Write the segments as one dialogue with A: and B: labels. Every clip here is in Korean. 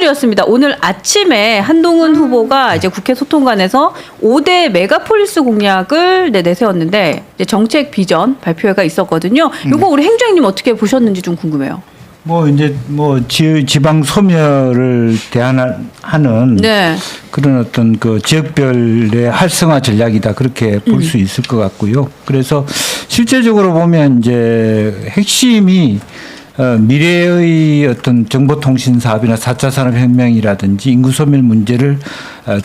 A: 소식이었습니다. 오늘 아침에 한동훈 후보가 이제 국회 소통관에서 5대 메가폴리스 공약을 내세웠는데 이제 정책 비전 발표회가 있었거든요. 이거 우리 행정님 어떻게 보셨는지 좀 궁금해요.
B: 이제 지방 소멸을 대안하는
A: 네.
B: 그런 어떤 그 지역별의 활성화 전략이다 그렇게 볼 수 있을 것 같고요. 그래서 실제적으로 보면 이제 핵심이 미래의 어떤 정보통신 사업이나 4차 산업혁명이라든지 인구 소멸 문제를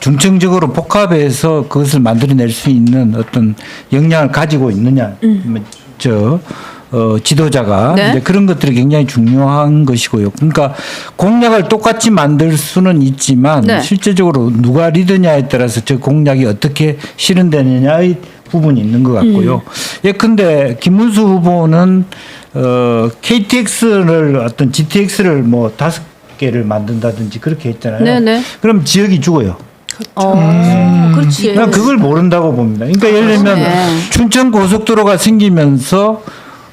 B: 중점적으로 복합해서 그것을 만들어낼 수 있는 어떤 역량을 가지고 있느냐, 지도자가
A: 네.
B: 이제 그런 것들이 굉장히 중요한 것이고요. 그러니까 공약을 똑같이 만들 수는 있지만
A: 네.
B: 실제적으로 누가 리더냐에 따라서 저 공약이 어떻게 실현되느냐의 부분이 있는 것 같고요. 예컨대 김문수 후보는 KTX를 어떤 GTX를 뭐 5개를 만든다든지 그렇게 했잖아요.
A: 네네.
B: 그럼 지역이 죽어요.
A: 그렇지.
B: 난 그걸 모른다고 봅니다. 그러니까 예를 들면 춘천 고속도로가 생기면서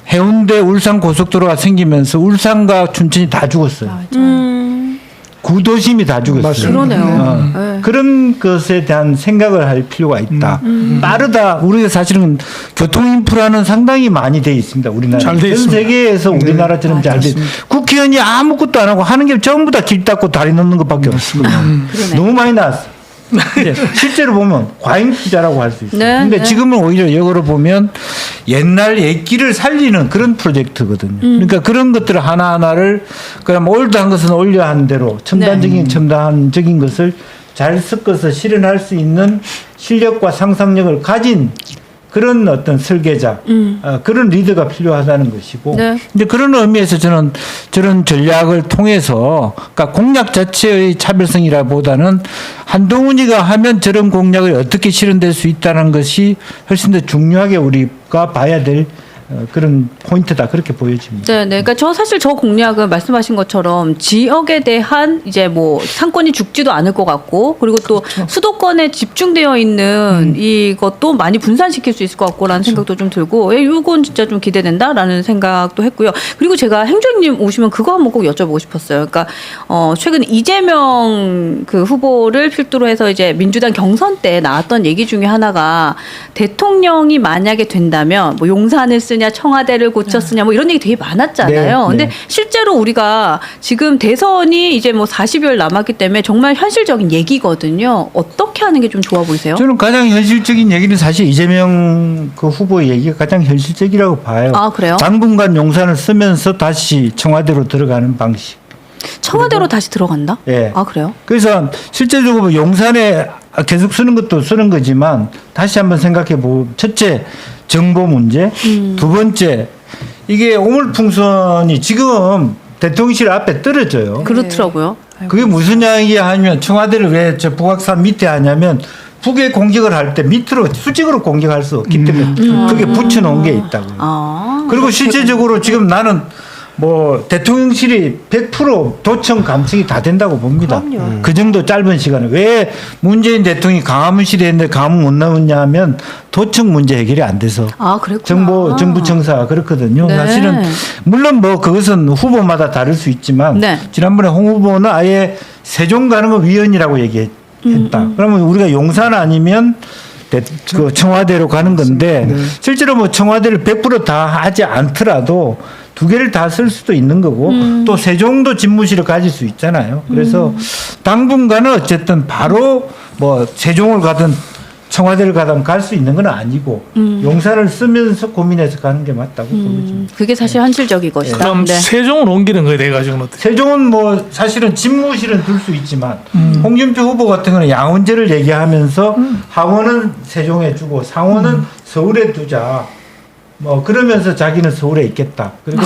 B: 해운대 울산 고속도로가 생기면서 울산과 춘천이 다 죽었어요. 구도심이 다 죽었어요.
A: 그러네요. 네.
B: 그런 것에 대한 생각을 할 필요가 있다. 빠르다. 우리가 사실은 교통 인프라는 상당히 많이 돼 있습니다. 우리나라.
C: 잘 돼
B: 전
C: 있습니다.
B: 세계에서 우리나라처럼 잘 돼. 국회의원이 아무것도 안 하고 하는 게 전부 다 길 닦고 다리 놓는 것밖에 없습니다. 너무 많이 나왔어. 네, 실제로 보면 과잉 투자라고 할 수 있어요.
A: 네,
B: 근데
A: 네.
B: 지금은 오히려 역으로 보면 옛날 옛길을 살리는 그런 프로젝트거든요. 그러니까 그런 것들 하나하나를 그럼 올드한 것은 올려한 대로 첨단적인 것을 잘 섞어서 실현할 수 있는 실력과 상상력을 가진 그런 어떤 설계자, 그런 리더가 필요하다는 것이고,
A: 네.
B: 이제 그런 의미에서 저는 저런 전략을 통해서, 그러니까 공약 자체의 차별성이라보다는 한동훈이가 하면 저런 공약을 어떻게 실현될 수 있다는 것이 훨씬 더 중요하게 우리가 봐야 될 그런 포인트다 그렇게 보여집니다.
A: 네, 네. 그러니까 사실 저 공약은 말씀하신 것처럼 지역에 대한 이제 뭐 상권이 죽지도 않을 것 같고 그리고 또 수도권에 집중되어 있는 이것도 많이 분산시킬 수 있을 것 같고라는 생각도 좀 들고, 이건 진짜 좀 기대된다라는 생각도 했고요. 그리고 제가 행정님 오시면 그거 한번 꼭 여쭤보고 싶었어요. 그러니까 최근 이재명 그 후보를 필두로 해서 이제 민주당 경선 때 나왔던 얘기 중에 하나가 대통령이 만약에 된다면 뭐 용산을 쓰냐 청와대를 고쳤으냐 뭐 이런 얘기 되게 많았잖아요.
B: 네,
A: 근데
B: 네.
A: 실제로 우리가 지금 대선이 이제 뭐 40여일 남았기 때문에 정말 현실적인 얘기거든요. 어떻게 하는 게 좀 좋아 보이세요?
B: 저는 가장 현실적인 얘기는 사실 이재명 그 후보의 얘기가 가장 현실적이라고 봐요.
A: 아, 그래요?
B: 당분간 용산을 쓰면서 다시 청와대로 들어가는 방식.
A: 청와대로 다시 들어간다?
B: 예.
A: 아, 그래요?
B: 그래서 실제적으로 용산에 계속 쓰는 것도 쓰는 거지만 다시 한번 생각해 보고, 첫째 정보 문제, 두 번째 이게 오물풍선이 지금 대통령실 앞에 떨어져요.
A: 그렇더라고요.
B: 그게 무슨 이야기야 하면 청와대를 왜 저 북악산 밑에 하냐면 북에 공격을 할 때 밑으로 수직으로 공격할 수 없기 때문에 그게 붙여놓은 게 있다고요.
A: 아,
B: 그리고 실제적으로 지금 나는 뭐 대통령실이 100% 도청 감청이 다 된다고 봅니다. 그 정도 짧은 시간에. 왜 문재인 대통령이 강화문실에 했는데 강화문 못 나오냐 하면 도청 문제 해결이 안 돼서.
A: 아, 그랬구나.
B: 정부청사가 그렇거든요.
A: 네.
B: 사실은 물론 뭐 그것은 후보마다 다를 수 있지만
A: 네.
B: 지난번에 홍 후보는 아예 세종 가는 거 위헌이라고 얘기했다. 그러면 우리가 용산 아니면 그 청와대로 가는 건데 실제로 뭐 청와대를 100% 다 하지 않더라도 두 개를 다 쓸 수도 있는 거고 또 세종도 집무실을 가질 수 있잖아요. 그래서 당분간은 어쨌든 바로 뭐 세종을 가든 청와대를 가든 갈 수 있는 건 아니고 용산을 쓰면서 고민해서 가는 게 맞다고 보여집니다.
A: 그게 사실 현실적인 것이다.
C: 그럼
A: 네.
C: 세종을 옮기는 거에 대해 가지고는 어떻게?
B: 세종은 뭐 사실은 집무실은 둘 수 있지만 홍준표 후보 같은 경우는 양원제를 얘기하면서 하원은 세종에 주고 상원은 서울에 두자. 뭐 그러면서 자기는 서울에 있겠다. 그리고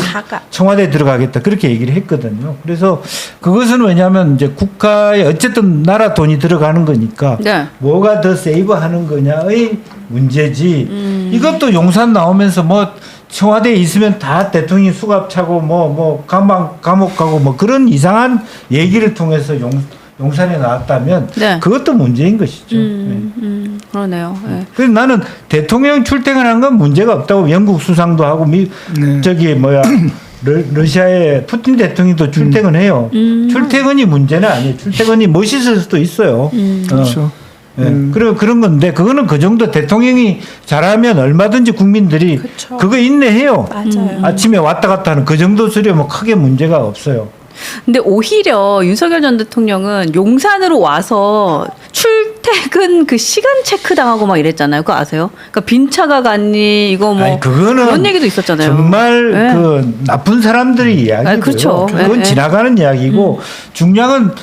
B: 청와대에 들어가겠다. 그렇게 얘기를 했거든요. 그래서 그것은 왜냐하면 이제 국가에 어쨌든 나라 돈이 들어가는 거니까
A: 네.
B: 뭐가 더 세이브하는 거냐의 문제지. 이것도 용산 나오면서 뭐 청와대에 있으면 다 대통령이 수갑 차고 뭐 감옥 가고 뭐 그런 이상한 얘기를 통해서 용산에 나왔다면
A: 네.
B: 그것도 문제인 것이죠. 네.
A: 그러네요. 네.
B: 그래서 나는 대통령 출퇴근하는 건 문제가 없다고. 영국 수상도 하고 러시아의 푸틴 대통령도 출퇴근해요. 출퇴근이 문제는 아니에요. 출퇴근이 멋있을 수도 있어요.
D: 그렇죠.
B: 그런 건데 그거는 그 정도 대통령이 잘하면 얼마든지 국민들이
E: 그쵸.
B: 그거 인내해요.
E: 맞아요.
B: 아침에 왔다 갔다 하는 그 정도 수리면 크게 문제가 없어요.
A: 근데 오히려 윤석열 전 대통령은 용산으로 와서 출퇴근 그 시간 체크 당하고 막 이랬잖아요. 그거 아세요? 그러니까 빈 차가 갔니 이거 뭐
B: 아니, 그거는
A: 그런 얘기도 있었잖아요.
B: 정말
A: 네.
B: 그 나쁜 사람들의 이야기고요.
A: 그렇죠.
B: 그건
A: 네.
B: 지나가는 이야기고 중요한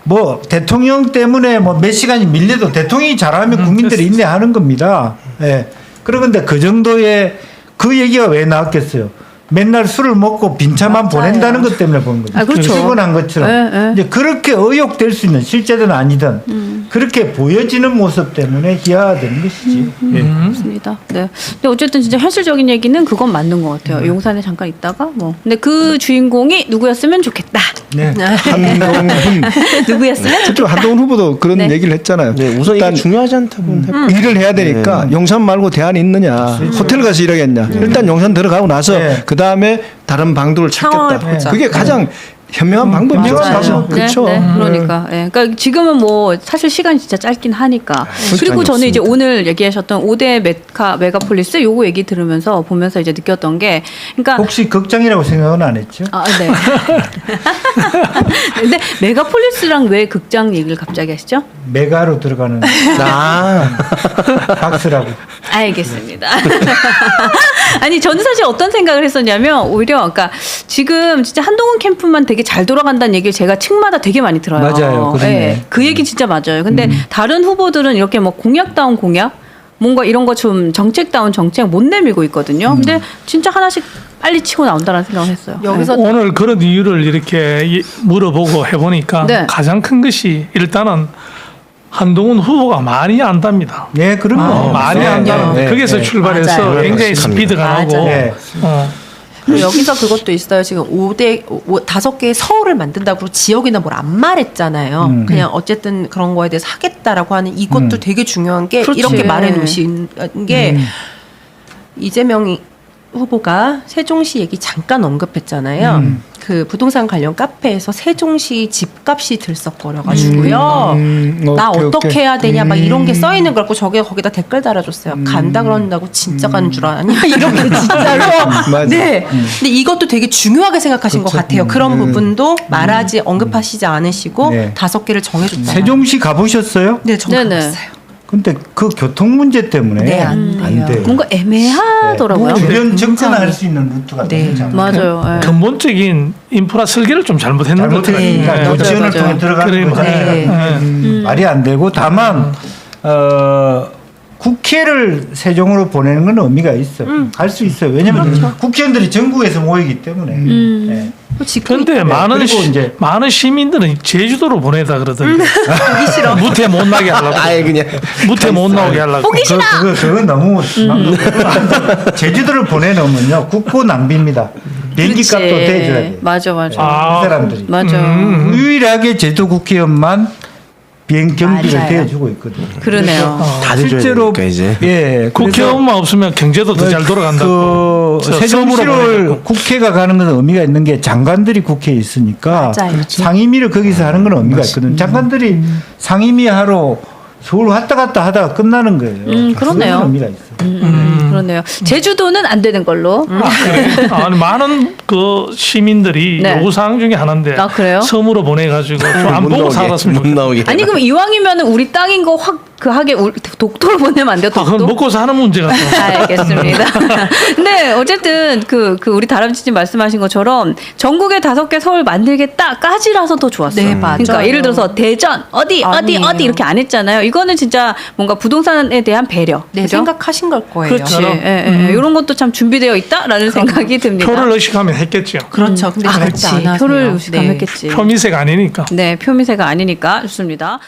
B: 뭐 대통령 때문에 뭐 몇 시간이 밀려도 대통령이 잘하면 국민들이 인내하는 겁니다. 예. 그런데 그 정도의 그 얘기가 왜 나왔겠어요? 맨날 술을 먹고 빈차만
E: 맞아요.
B: 보낸다는 것 때문에 보는 거죠.
A: 아, 그렇죠.
B: 출근한 것처럼.
A: 네.
B: 이제 그렇게 의혹될 수 있는 실제든 아니든 그렇게 보여지는 모습 때문에 기아되는 것이지. 예.
A: 맞습니다. 네. 근데 어쨌든 진짜 현실적인 얘기는 그건 맞는 것 같아요. 용산에 잠깐 있다가 뭐. 근데 그 주인공이 누구였으면 좋겠다.
B: 네.
D: 한동훈
A: 누구였으면 좋겠다.
D: 그쪽 한동훈 후보도 그런
A: 네.
D: 얘기를 했잖아요.
F: 네, 우선 이게
D: 일단
F: 중요하지 않다고
D: 일을 해야 되니까 용산 말고 대안이 있느냐, 호텔 가서 일하겠냐. 일단 용산 들어가고 나서
B: 네.
D: 그 다음에 다른 방도를
E: 상황을
D: 찾겠다.
E: 보자.
D: 그게 가장 현명한 방법이죠.
B: 현명한
D: 사실.
B: 방법.
D: 그렇죠.
A: 네, 네. 그러니까. 예. 그러니까 지금은 뭐 사실 시간이 진짜 짧긴 하니까. 그리고
D: 시간이
A: 저는 이제 오늘 얘기하셨던 5대 메가폴리스 요거 얘기 들으면서 보면서 이제 느꼈던 게 그러니까
B: 혹시 극장이라고 생각은 안 했죠?
A: 아, 네. 근데 메가폴리스랑 왜 극장 얘기를 갑자기 하시죠?
B: 메가로 들어가는 박스라고.
A: 알겠습니다. 아니 저는 사실 어떤 생각을 했었냐면 오히려 그러니까 지금 진짜 한동훈 캠프만 되게 잘 돌아간다는 얘기를 제가 층마다 되게 많이 들어요.
B: 맞아요. 그러네.
A: 그 얘기 진짜 맞아요. 근데 다른 후보들은 이렇게 뭐 공약다운 공약 뭔가 이런 거 좀 정책다운 정책 못 내밀고 있거든요. 근데 진짜 하나씩 빨리 치고 나온다는 생각을 했어요.
E: 여기서
C: 오늘 그런 이유를 이렇게 물어보고 해보니까
A: 네.
C: 가장 큰 것이 일단은 한동훈 후보가 많이 안답니다.
B: 예, 그런 거.
C: 많이
B: 네,
C: 안다.
B: 네,
C: 거기서
B: 네.
C: 출발해서
E: 맞아요.
C: 굉장히 스피드가 나고
E: 맞아요.
B: 네.
E: 그리고 여기서 그것도 있어요. 지금 5개의 서울을 만든다고 지역이나 뭘 안 말했잖아요. 그냥 어쨌든 그런 거에 대해서 하겠다라고 하는 이것도 되게 중요한 게
A: 그렇지.
E: 이렇게 말해놓으신 게 이재명 후보가 세종시 얘기 잠깐 언급했잖아요. 그 부동산 관련 카페에서 세종시 집값이 들썩거려가지고요. 나
D: 오케이,
E: 어떻게
D: 오케이.
E: 해야 되냐 막 이런 게 써 있는 걸 갖고 저게 거기다 댓글 달아줬어요. 간다 그런다고 진짜 가는 줄 아냐 이렇게 진짜로.
D: 맞아.
E: 네. 근데 이것도 되게 중요하게 생각하신 것 같아요. 그런 부분도 말하지 언급하시지 않으시고
B: 네.
E: 5개를 정해줬다.
B: 세종시 가보셨어요?
E: 네, 저
A: 네네.
E: 가봤어요.
B: 근데 그 교통 문제 때문에
E: 네, 안 돼요.
B: 돼요.
A: 뭔가 애매하더라고요.
B: 주변 접근할 수 있는 루트가
E: 네.
B: 너무
A: 맞아요. 예.
C: 근본적인 인프라 설계를 좀 잘못했는 것 같아요.
B: 잘못했으니까
A: 네,
B: 또
A: 맞아요,
B: 지원을
A: 맞아요.
B: 통해 들어가는
C: 그래,
B: 거잖아요.
E: 네.
B: 말이 안 되고 다만 국회를 세종으로 보내는 건 의미가 있어요. 갈 수 있어요. 왜냐하면 국회의원들이 전국에서 모이기 때문에. 네.
C: 그런데 많은 시민들은 제주도로 보내다 그러던데.
E: 보기 싫어.
C: 무태 못 나게 하려고.
F: 아예 그냥
C: 무태 못 나오게 하려고.
B: 그거 너무 제주도를 보내놓으면요 국고 낭비입니다. 비행기 값도
A: 그렇지.
B: 대줘야 돼요.
A: 맞아, 맞아.
C: 아,
B: 그 사람들이
A: 맞아요.
B: 유일하게 제주 국회의원만 비행 경비를
E: 맞아요.
B: 대주고 있거든요.
A: 그러네요.
F: 다 대줘야
B: 실제로
F: 되니까 이제.
B: 예
C: 국회의원만 없으면 경제도 더 잘 돌아간다고.
B: 그
C: 저
B: 세종시를
C: 섬으로 보내고.
B: 국회가 가는 건 의미가 있는 게 장관들이 국회에 있으니까
E: 맞아요.
B: 상임위를 거기서 하는 건 의미가 있거든요. 장관들이 상임위 하러 서울 왔다 갔다 하다가 끝나는 거예요.
A: 그러네요.
B: 그건 의미가 있어요.
A: 그러네요. 제주도는 안 되는 걸로.
C: 아니, 많은 그 시민들이
A: 네.
C: 요구사항 중에 하나인데
A: 아, 그래요?
C: 섬으로 보내가지고 좀 안 보고 살았으면
F: 못
C: 좋겠다.
F: 나오게.
A: 아니 그럼 이왕이면 우리 땅인 거 확 그 하게 독도로 보내면 안 돼요?
C: 아, 그건
A: 독도?
C: 먹고 사는 문제가 또.
A: 알겠습니다. 근데 어쨌든 그 우리 다람쥐님 말씀하신 것처럼 전국에 5개 서울 만들겠다까지라서 더 좋았어요.
E: 네, 맞아요.
A: 그러니까 예를 들어서 대전 어디
E: 아니에요.
A: 이렇게 안 했잖아요. 이거는 진짜 뭔가 부동산에 대한 배려.
E: 네,
A: 그죠?
E: 생각하신 걸 거예요.
A: 그렇지. 이런 것도 참 준비되어 있다라는 생각이 듭니다.
C: 표를 의식하면 했겠죠.
E: 그렇죠. 근데
A: 아,
E: 절대
A: 그렇지.
E: 안 하세요.
A: 표를 의식하면
E: 네.
A: 했겠지.
C: 표미세가 아니니까.
A: 네, 표미세가 아니니까 좋습니다.